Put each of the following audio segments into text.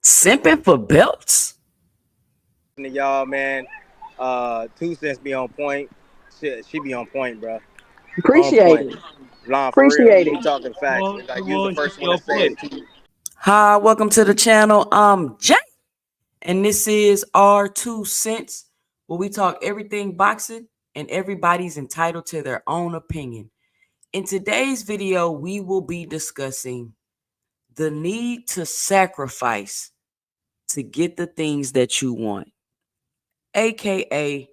Simping for belts? To y'all, man. 2 cents be on point. She be on point, bro. On Appreciate point. it. Long for real. Appreciate We it. talking facts. Come Like on, you was the she first be one to on say point. it too. Hi, welcome to the channel. I'm Jay, and this is our 2 cents, where we talk everything boxing, and everybody's entitled to their own opinion. In today's video, we will be discussing the need to sacrifice to get the things that you want, aka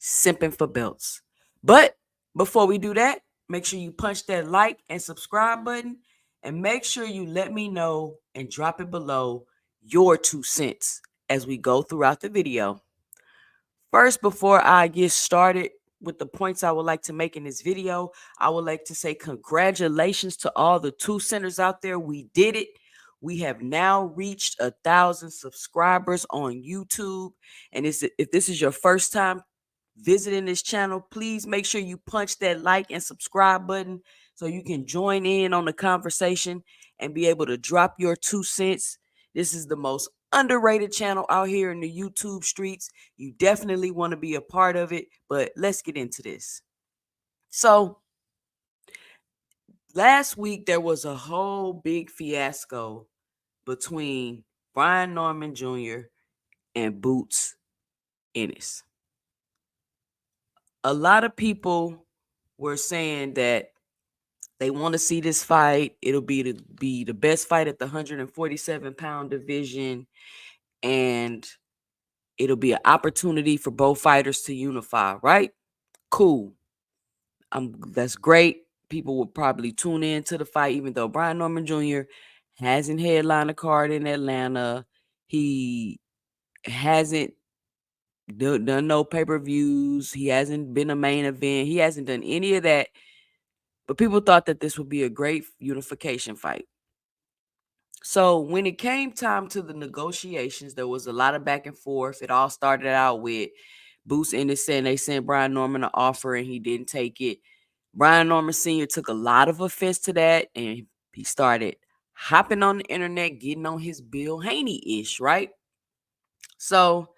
simping for belts. But before we do that, make sure you punch that like and subscribe button, and make sure you let me know and drop it below your 2 cents as we go throughout the video. First, before I get started with the points I would like to make in this video, I would like to say congratulations to all the 2 centers out there. We did it. We have now reached 1,000 subscribers on YouTube. And if this is your first time visiting this channel, please make sure you punch that like and subscribe button so you can join in on the conversation and be able to drop your 2 cents. This is the most underrated channel out here in the YouTube streets. You definitely want to be a part of it, but let's get into this. So, last week there was a whole big fiasco between Brian Norman Jr. and Boots Ennis. A lot of people were saying that they want to see this fight. It'll be the best fight at the 147-pound division, and it'll be an opportunity for both fighters to unify, right? Cool. That's great. People will probably tune in to the fight, even though Brian Norman Jr. hasn't headlined a card in Atlanta. He hasn't done no pay-per-views. He hasn't been a main event. He hasn't done any of that. But people thought that this would be a great unification fight. So when it came time to the negotiations, there was a lot of back and forth. It all started out with Boots Ennis saying they sent Brian Norman an offer and he didn't take it. Brian Norman Sr. took a lot of offense to that, and he started hopping on the internet, getting on his Bill Haney-ish, right? So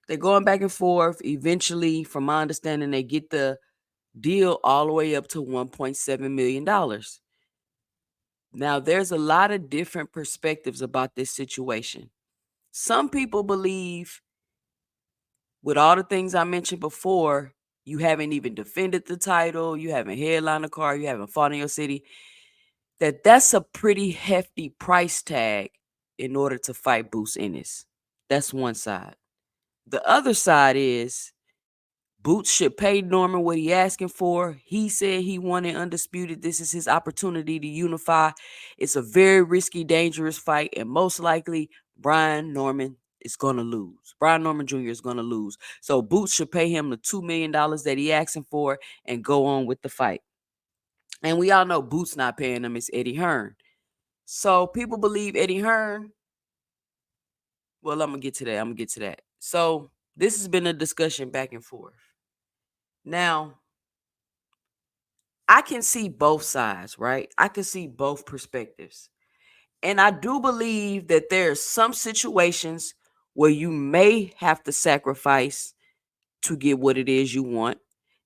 they're going back and forth. Eventually, from my understanding, they get the deal all the way up to $1.7 million. Now, there's a lot of different perspectives about this situation. Some people believe, with all the things I mentioned before, you haven't even defended the title, you haven't headlined a card, you haven't fought in your city, that's a pretty hefty price tag in order to fight Boots Ennis. That's one side. The other side is Boots should pay Norman what he asking for. He said he wanted undisputed. This is his opportunity to unify. It's a very risky, dangerous fight, and most likely Brian Norman is going to lose. Brian Norman Jr. is going to lose. So Boots should pay him the $2 million that he asking for and go on with the fight. And we all know Boots not paying him. It's Eddie Hearn. So people believe Eddie Hearn. Well, I'm going to get to that. So this has been a discussion back and forth. Now, I can see both sides, right? I can see both perspectives. And I do believe that there are some situations where you may have to sacrifice to get what it is you want.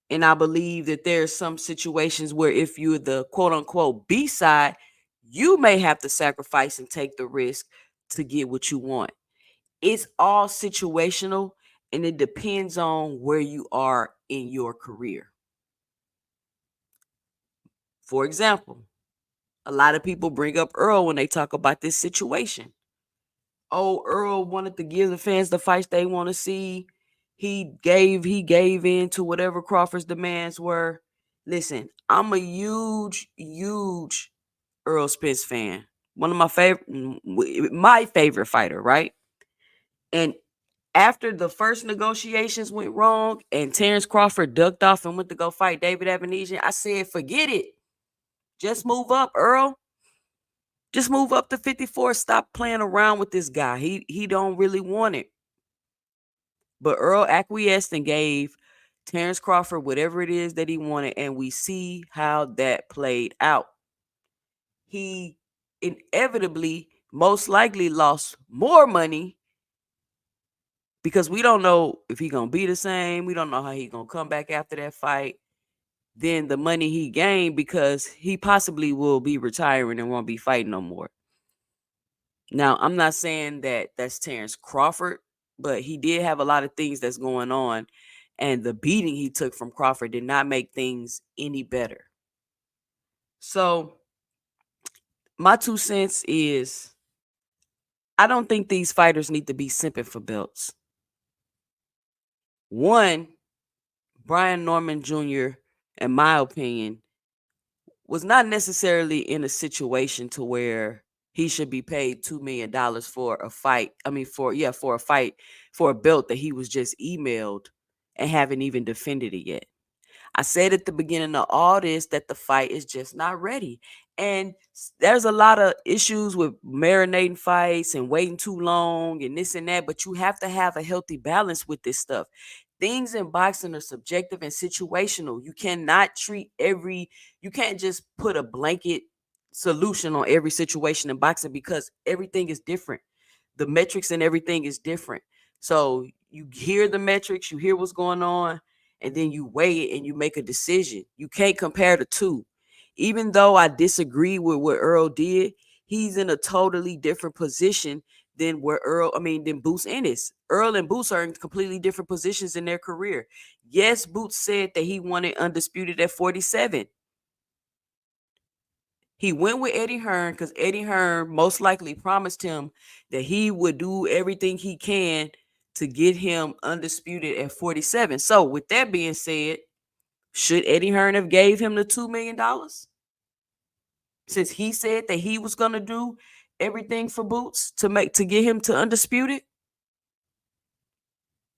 And I believe that there are some situations where if you're the quote unquote B side, you may have to sacrifice and take the risk to get what you want. It's all situational, and it depends on where you are in your career. For example, a lot of people bring up Earl when they talk about this situation. Oh, Earl wanted to give the fans the fights they want to see. He gave in to whatever Crawford's demands were. Listen, I'm a huge Earl Spence fan. One of my favorite fighter, right? And after the first negotiations went wrong and Terrence Crawford ducked off and went to go fight David Avanesian, I said, forget it. Just move up, Earl. Just move up to 54. Stop playing around with this guy. He don't really want it. But Earl acquiesced and gave Terrence Crawford whatever it is that he wanted, and we see how that played out. He inevitably most likely lost more money because we don't know if he's going to be the same. We don't know how he's going to come back after that fight. Than the money he gained because he possibly will be retiring and won't be fighting no more. Now, I'm not saying that that's Terrence Crawford, but he did have a lot of things that's going on, and the beating he took from Crawford did not make things any better. So, my 2 cents is I don't think these fighters need to be simping for belts. One, Brian Norman Jr., in my opinion, was not necessarily in a situation to where he should be paid $2 million for a fight. I mean, for a fight for a belt that he was just emailed and haven't even defended it yet. I said at the beginning of all this that the fight is just not ready. And there's a lot of issues with marinating fights and waiting too long and this and that, but you have to have a healthy balance with this stuff. Things in boxing are subjective and situational. You cannot you can't just put a blanket solution on every situation in boxing because everything is different. The metrics and everything is different. So you hear the metrics, you hear what's going on, and then you weigh it and you make a decision. You can't compare the two. Even though I disagree with what Earl did, he's in a totally different position than than Boots Ennis. Earl and Boots are in completely different positions in their career. Yes, Boots said that he wanted undisputed at 47. He went with Eddie Hearn because Eddie Hearn most likely promised him that he would do everything he can to get him undisputed at 47. So with that being said, should Eddie Hearn have gave him the $2 million? Since he said that he was going to do everything for Boots to get him to undisputed?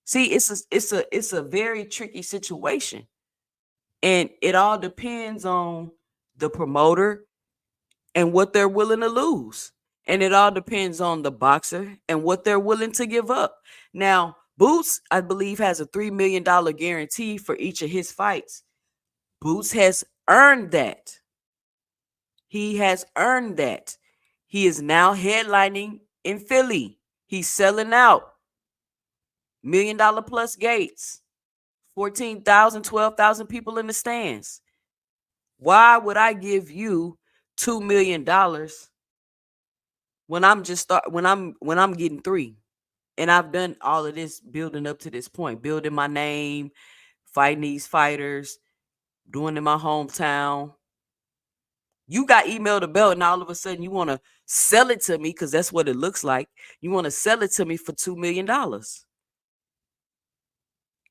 See, it's a very tricky situation. And it all depends on the promoter and what they're willing to lose. And it all depends on the boxer and what they're willing to give up. Now, Boots, I believe, has a $3 million guarantee for each of his fights. Boots has earned that. He has earned that. He is now headlining in Philly. He's selling out. $1 million plus gates. 14,000, 12,000 people in the stands. Why would I give you $2 million when I'm getting 3? And I've done all of this building up to this point, building my name, fighting these fighters, doing in my hometown. You got emailed a belt and all of a sudden you want to sell it to me because that's what it looks like. You want to sell it to me for $2 million.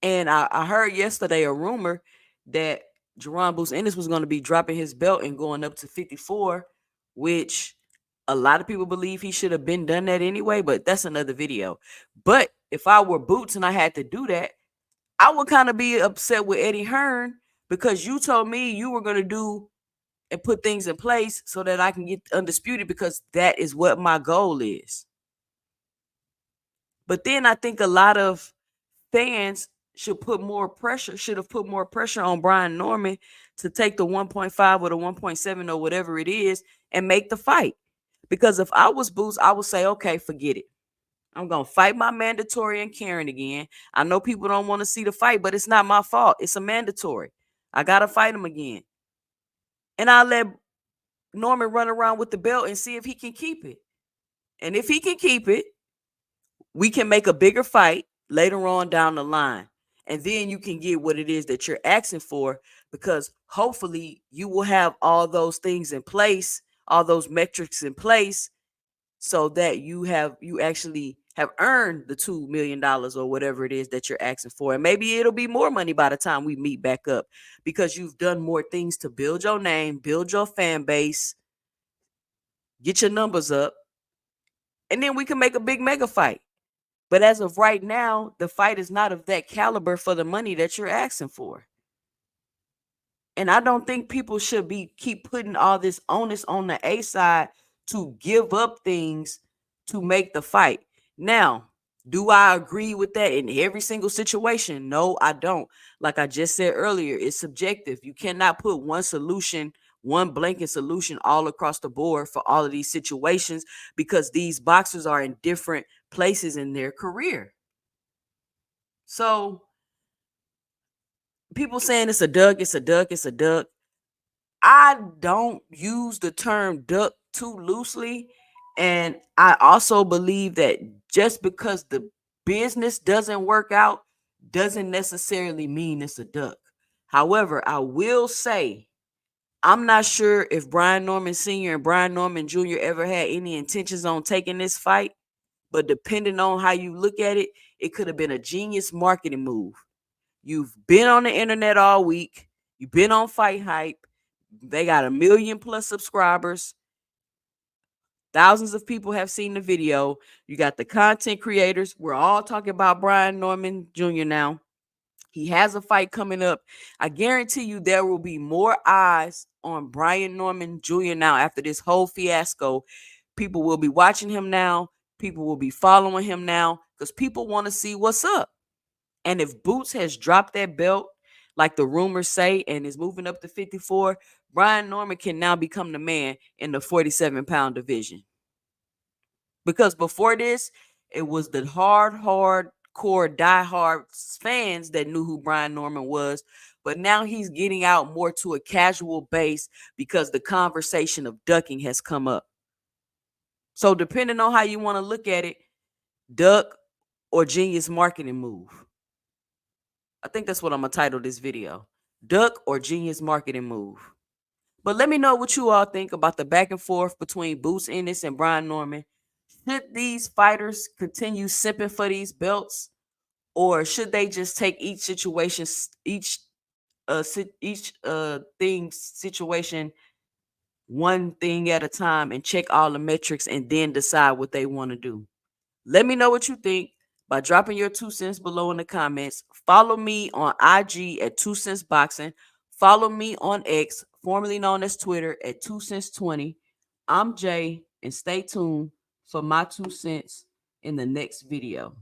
And I heard yesterday a rumor that Jaron Boots Ennis was going to be dropping his belt and going up to 54, which a lot of people believe he should have been done that anyway, but that's another video. But if I were Boots and I had to do that, I would kind of be upset with Eddie Hearn because you told me you were going to do and put things in place so that I can get undisputed because that is what my goal is. But then I think a lot of fans should have put more pressure on Brian Norman to take the 1.5 or the 1.7 or whatever it is and make the fight. Because if I was Boots, I would say, okay, forget it. I'm going to fight my mandatory and Karen again. I know people don't want to see the fight, but it's not my fault. It's a mandatory. I got to fight him again. And I'll let Norman run around with the belt and see if he can keep it. And if he can keep it, we can make a bigger fight later on down the line. And then you can get what it is that you're asking for, because hopefully you will have all those things in place, all those metrics in place, so that you actually have earned the $2 million or whatever it is that you're asking for. And maybe it'll be more money by the time we meet back up because you've done more things to build your name, build your fan base, get your numbers up, and then we can make a big mega fight. But as of right now, the fight is not of that caliber for the money that you're asking for. And I don't think people should keep putting all this onus on the A side to give up things to make the fight. Now, do I agree with that in every single situation? No, I don't. Like I just said earlier, it's subjective. You cannot put one solution one blanket solution all across the board for all of these situations, because these boxers are in different places in their career. So people saying it's a duck, it's a duck, it's a duck. I don't use the term duck too loosely. And I also believe that just because the business doesn't work out doesn't necessarily mean it's a duck. However, I will say, I'm not sure if Brian Norman Sr. and Brian Norman Jr. ever had any intentions on taking this fight, but depending on how you look at it, it could have been a genius marketing move. You've been on the internet all week. You've been on Fight Hype. They got 1 million+ subscribers. Thousands of people have seen the video. You got the content creators. We're all talking about Brian Norman Jr. now. He has a fight coming up. I guarantee you there will be more eyes on Brian Norman Jr. now after this whole fiasco. People will be watching him now. People will be following him now because people want to see what's up. And if Boots has dropped that belt, like the rumors say, and is moving up to 54, Brian Norman can now become the man in the 47-pound division. Because before this, it was the hardcore, diehard fans that knew who Brian Norman was. But now he's getting out more to a casual base because the conversation of ducking has come up. So depending on how you want to look at it, duck or genius marketing move. I think that's what I'm going to title this video. Duck or genius marketing move. But let me know what you all think about the back and forth between Boots Ennis and Brian Norman. Should these fighters continue sipping for these belts, or should they just take each situation, each situation one thing at a time and check all the metrics and then decide what they want to do? Let me know what you think by dropping your 2 cents below in the comments. Follow me on IG at 2 Cents Boxing. Follow me on X, formerly known as Twitter, at 2 Cents 20. I'm Jay, and stay tuned for my 2 cents in the next video.